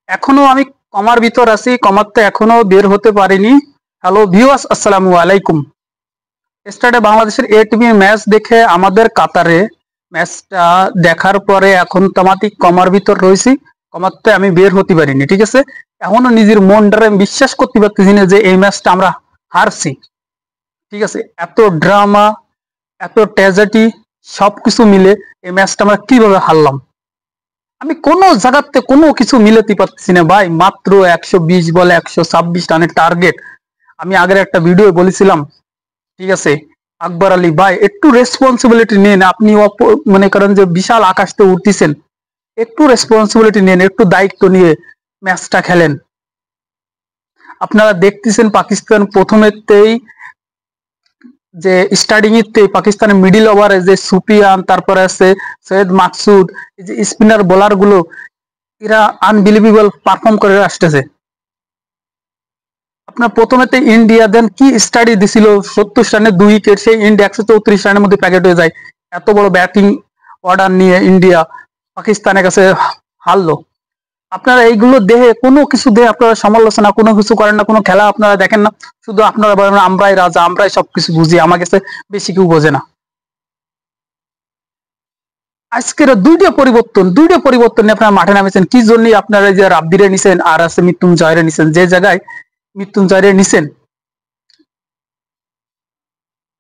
এখনো আমি কমার ভিতর আছি, কমাতে এখনো বের হতে পারিনি। হ্যালো ভিউয়ার্স, আসসালামু আলাইকুম। স্টার্টে বাংলাদেশের এ টিভি ম্যাচ দেখে আমাদের কাতারে ম্যাচটা দেখার পরে এখন তামাতিক কমার ভিতর রয়েছি, কমাতে আমি বের হতে পারিনি। ঠিক আছে, এখনো নিজের মনটারে আমি বিশ্বাস করতে পারতেছি না যে এই ম্যাচটা আমরা হারছি। ঠিক আছে, এত ড্রামা, এত ট্র্যাজেডি সবকিছু মিলে এই ম্যাচটা আমরা কিভাবে হারলাম? আমি কোনো জায়গাতে কোনো কিছু মিলাতে পারতেছি না ভাই। মাত্র 120 বলে 126 রানের টার্গেট। আমি আগের একটা ভিডিও বলেছিলাম, ঠিক আছে, আকবর আলী ভাই একটু রেসপন্সিবিলিটি নেন। আপনি মনে করেন যে বিশাল আকাশতে উঠতেছেন, একটু রেসপন্সিবিলিটি নেন, একটু দায়িত্ব নিয়ে ম্যাচটা খেলেন। আপনারা দেখতেছেন পাকিস্তান প্রথমেতেই যে স্টার্টিং এতে পাকিস্তানের মিডিল ওভারে যে সুপিয়ান, তারপরে আছে সৈয়দ মাকসুদ, এই যে স্পিনার বোলার গুলো, এরা আনবিলিভেবল পারফর্ম করে আসতেছে। আপনার প্রথমেতে ইন্ডিয়া দেন কি স্টাডি দিছিল, 70 রানে 2 উইকেট, সেই ইন্ডিয়া 134 রানের মধ্যে প্যাকেট হয়ে যায়। এত বড় ব্যাটিং অর্ডার নিয়ে ইন্ডিয়া পাকিস্তানের কাছে হারলো। আপনারা এইগুলো দেখে কোনো কিছু দিয়ে আপনারা সমালোচনা কোনো কিছু করেন না, কোনো খেলা আপনারা দেখেন না, শুধু আপনারা বলেন আমরাই রাজা, আমরাই সবকিছু বুঝি, আমার কাছে বেশি কেউ বোঝে না। আজকের দুইটা পরিবর্তন নিয়ে আপনারা মাঠে নামেছেন কি জন্য? আপনারা যে রাব্বিরে নিছেন আর আছে মৃত্যুঞ্জয়রে নিছেন, যে জায়গায় মৃত্যুঞ্জয়রে নিছেন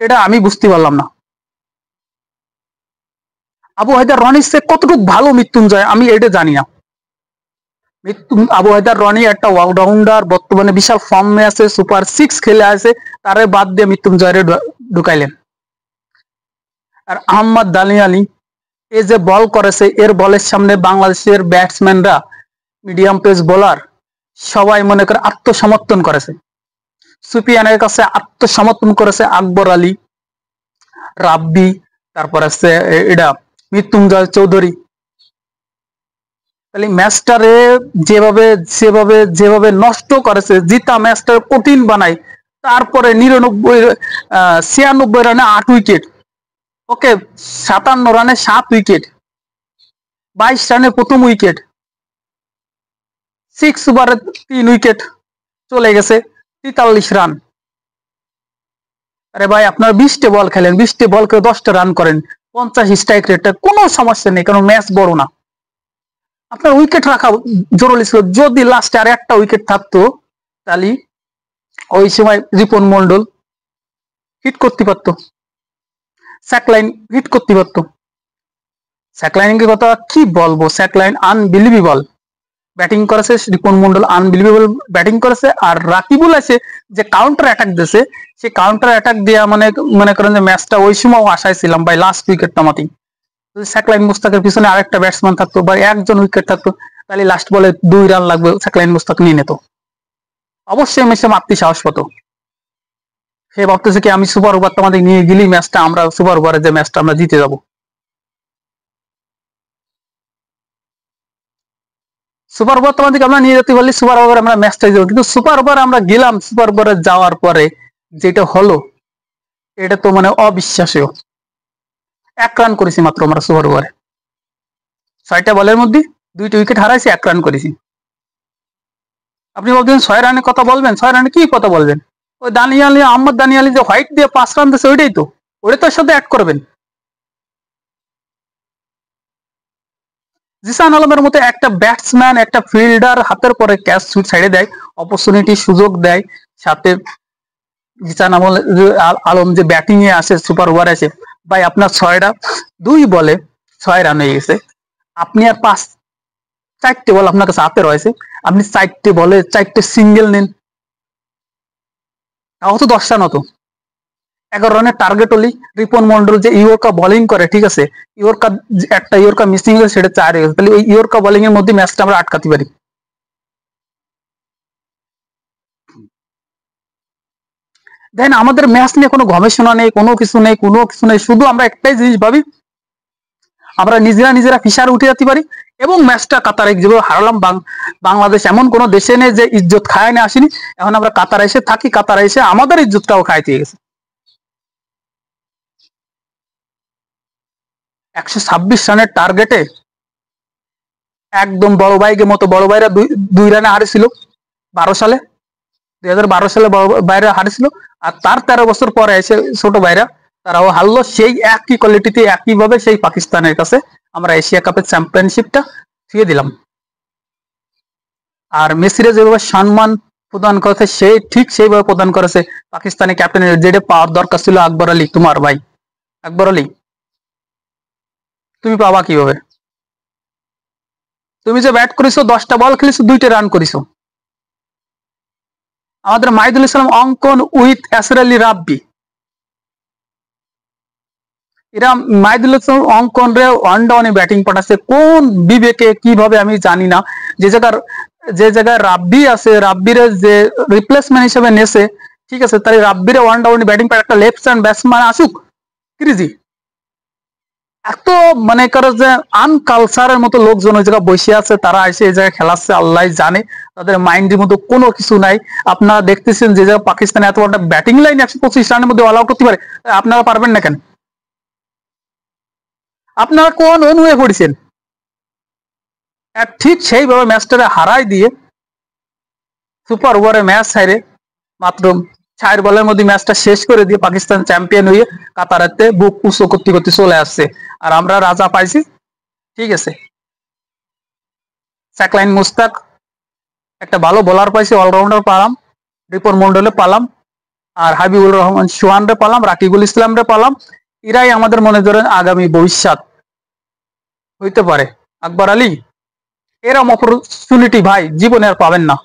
এটা আমি বুঝতে পারলাম না। আবু হায়দার রনির সে কতটুকু ভালো মৃত্যুঞ্জয় আমি এটা জানি না। আবু হায়দার রনি একটা অলরাউন্ডার, বর্তমানে বিশাল ফর্মে আছে, সুপার 6 খেলে আছে, তারে বাদ দিয়ে মৃত্যুঞ্জয়রে ঢুকাইলেন। আর আহমদ দানি আলী এ যে বল করেছে, এর বলের সামনে বাংলাদেশের ব্যাটসম্যানরা, মিডিয়াম পেস বোলার সবাই মনে করে আত্মসমর্থন করেছে। সুপিয়ানের কাছে আত্মসমর্পণ করেছে আকবর আলী, রাব্বি, তারপর আছে এটা মৃত্যুঞ্জয় চৌধুরী। তাহলে ম্যাচটারে যেভাবে যেভাবে যেভাবে নষ্ট করেছে, জিতা ম্যাচটা কঠিন বানায়। তারপরে 96 রানে 8 উইকেট, ওকে, 57 রানে 7 উইকেট, 22 রানে প্রথম উইকেট, 6 ওভারে 3 উইকেট চলে গেছে, 43 রান। আরে ভাই আপনার 20টে বল খেলেন, 20টে বল করে 10টা রান করেন, 50 স্ট্রাইক রেটটা কোনো সমস্যা নেই, কারণ ম্যাচ বড় না। আপনার উইকেট রাখা জরুরি ছিল। যদি লাস্টে আর একটা উইকেট থাকতো তাহলে ওই সময় রিপন মন্ডল হিট করতে পারতো, স্যাকলাইন হিট করতে পারতো। স্যাকলাইনের কথা কি বলবো, স্যাকলাইন আনবিলিভেবল ব্যাটিং করেছে, রিপন মন্ডল আনবিলিভেবল ব্যাটিং করেছে। আর রাকিবুল আছে যে কাউন্টার অ্যাটাক দিয়েছে, সে কাউন্টার অ্যাটাক দেওয়া মানে মনে করেন যে ম্যাচটা ওই সময় আশায় ছিলাম ভাই, লাস্ট উইকেট নামাতেই যদি স্যাকলাইন মুস্তাকের পিছনে আরেকটা ব্যাটসম্যান থাকতো বা একজন উইকেট থাকতো, তাহলে লাস্ট বলে 2 রান লাগবে, স্যাকলাইন মুস্তাক নিয়ে নিত, অবশ্যই ম্যাচে মারতে সাহস পেত। সে ভাবতেছে কি আমি সুপার ওভার তোমাদের নিয়ে গেলি ম্যাচটা, আমরা সুপার ওভারে যে ম্যাচটা আমরা জিতে যাব। সুপার ওভার তোমাদেরকে আমরা নিয়ে যেতে পারলে সুপার ওভার আমরা ম্যাচটা যাবো, কিন্তু সুপার ওভার আমরা গেলাম, সুপার ওভারে যাওয়ার পরে যেটা হলো এটা তো মানে অবিশ্বাসীয়। 1 রান করেছি মাত্র আমরা সুপার ওভারে, 6টা বলের মধ্যে 2টা উইকেট হারাইছি, 1 রান করেছি। আপনি বলছেন 6 রানের কথা বলবেন, 6 রানে কি কথা বলবেন? ওই দানিয়ালি, আহমদ দানিয়ালি যে হোয়াইট দিয়ে 5 রান দিয়েছে, ওইটাই তো, ওটা তোর সাথে অ্যাড করবেন। জিসান আলমের মতো একটা ব্যাটসম্যান, একটা ফিল্ডার হাতের পরে ক্যাচ ছাড়ে দেয়, অপরচুনিটি সুযোগ দেয়, সাথে জিসান আলম যে ব্যাটিং এ আসে, সুপার ওভার আসে, ভাই আপনার 2 বলে 6 রান হয়ে গেছে। আপনি আর 4টে বল আপনার কাছে হাতে রয়েছে, আপনি 4টে বলে 4টে সিঙ্গেল নেন, তাও তো 10 রান হতো। 11 রানের টার্গেট হলি, রিপন মন্ডল যে ইয়র্কা বোলিং করে, ঠিক আছে, ইয়র্কা একটা ইয়র্কা মিসিং হয়েছে, সেটা 4 হয়ে গেছে, তাহলে ওই ইয়র্কা বোলিং এর মধ্যে ম্যাচটা আমরা আটকাতে পারি। দেখেন আমাদের ম্যাচ নিয়ে কোনো গবেষণা নেই, কোনো কিছু নেই, কোনো কিছু নেই, শুধু আমরা একটাই জিনিস ভাবি, আমরা নিজেরা নিজেরা ফিশার উঠে যেতে পারি। এবং ম্যাচটা কাতারে যেভাবে হারালাম, বাংলাদেশ এমন কোনো দেশে নেই যে ইজ্জত খায় না আসেনি, এখন আমরা কাতারে এসে থাকি, কাতারে এসে আমাদের ইজ্জতটাও খাইতে গেছে। 126 রানের টার্গেটে একদম বড় ভাইকে মতো, বড় ভাইরা দুই রানে হারেছিল 12 সালে, 2012 সালে বড় ভাইরা হারেছিল। আর তার 13 বছর পরে এসে ছোট ভাইরা তারাও হারলো সেই একই কোয়ালিটিতে, একইভাবে সেই পাকিস্তানের কাছে আমরা এশিয়া কাপের চ্যাম্পিয়নশিপটা ছুঁয়ে দিলাম। আর মেসিরা যেভাবে সম্মান প্রদান করেছে, সে ঠিক সেইভাবে প্রদান করেছে পাকিস্তানি ক্যাপ্টেনের, যেটা পাওয়ার দরকার ছিল আকবর আলী, তোমার ভাই আকবর আলী, তুমি পাবা কিভাবে? তুমি যে ব্যাট করেছো, 10টা বল খেলেছো, 2টা রান করেছো। আমাদের মাহিদুল ইসলাম অঙ্কন উইথ এসর আলী রাব্বি, এরা মাহিদুল ইসলাম অঙ্কন রে ওয়ান ডাউনে ব্যাটিং পাঠাচ্ছে কোন বিবেকে, কিভাবে আমি জানি না। যে জায়গায় রাব্বি আছে, রাব্বিরে যে রিপ্লেসমেন্ট হিসেবে নেছে, ঠিক আছে, তাই রাব্বিরে ওয়ান ডাউনে ব্যাটিং পাঠায় একটা লেফট হ্যান্ড ব্যাটসম্যান আসুক ক্রিজি। এত মনে করো যে আনকালচারের মতো লোকজন ওই জায়গায় বসে আছে, তারা এসে এই জায়গায় খেলাচ্ছে, আল্লাহ জানে তাদের মাইন্ডের মধ্যে কোনো কিছু নাই। আপনারা দেখতেছেন যে জায়গায় পাকিস্তানে এত একটা ব্যাটিং লাইন 125 রানের মধ্যে অল আউট করতে পারে, আপনারা পারবেন না কেন? আপনারা কোন অনুয়ে পড়েছেন? ঠিক সেইভাবে ম্যাচটারে হারাই দিয়ে সুপার ওভারে ম্যাচ হারে মাত্র 4 বলের মধ্যে ম্যাচটা শেষ করে দিয়ে পাকিস্তান চ্যাম্পিয়ন হয়ে কাতারাতে বুক উঁচু করতে করতে চলে আসছে। আর আমরা রাজা পাইছি, ঠিক আছে। সাকলাইন মুস্তাক একটা ভালো বোলার পাইছি, অলরাউন্ডার পালাম, রিপন মন্ডলে পালাম, আর হাবিবুর রহমান সোহান রে পালাম, রাকিবুল ইসলাম রে পালাম। এরাই আমাদের মনে করেন আগামী ভবিষ্যৎ হইতে পারে। আকবর আলী, এরম অপরচুনিটি ভাই জীবনে আর পাবেন না।